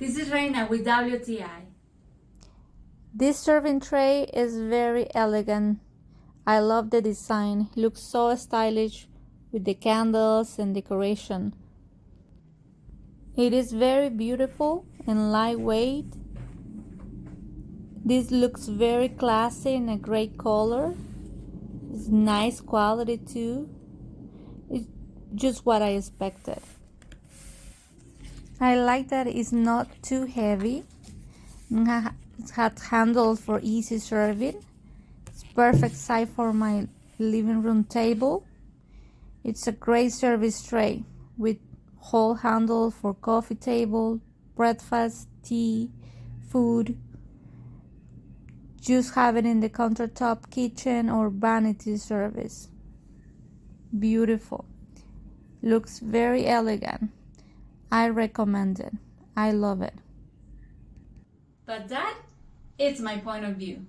This is Reina with WTI. This serving tray is very elegant. I love the design. It looks so stylish with the candles and decoration. It is very beautiful and lightweight. This looks very classy in a great color. It's nice quality too. It's just what I expected. I like that it's not too heavy. It has handles for easy serving. It's perfect size for my living room table. It's a great service tray with whole handle for coffee table, breakfast, tea, food. Just have it in the countertop kitchen or vanity service. Beautiful. Looks very elegant. I recommend it. I love it. But that, it's my point of view.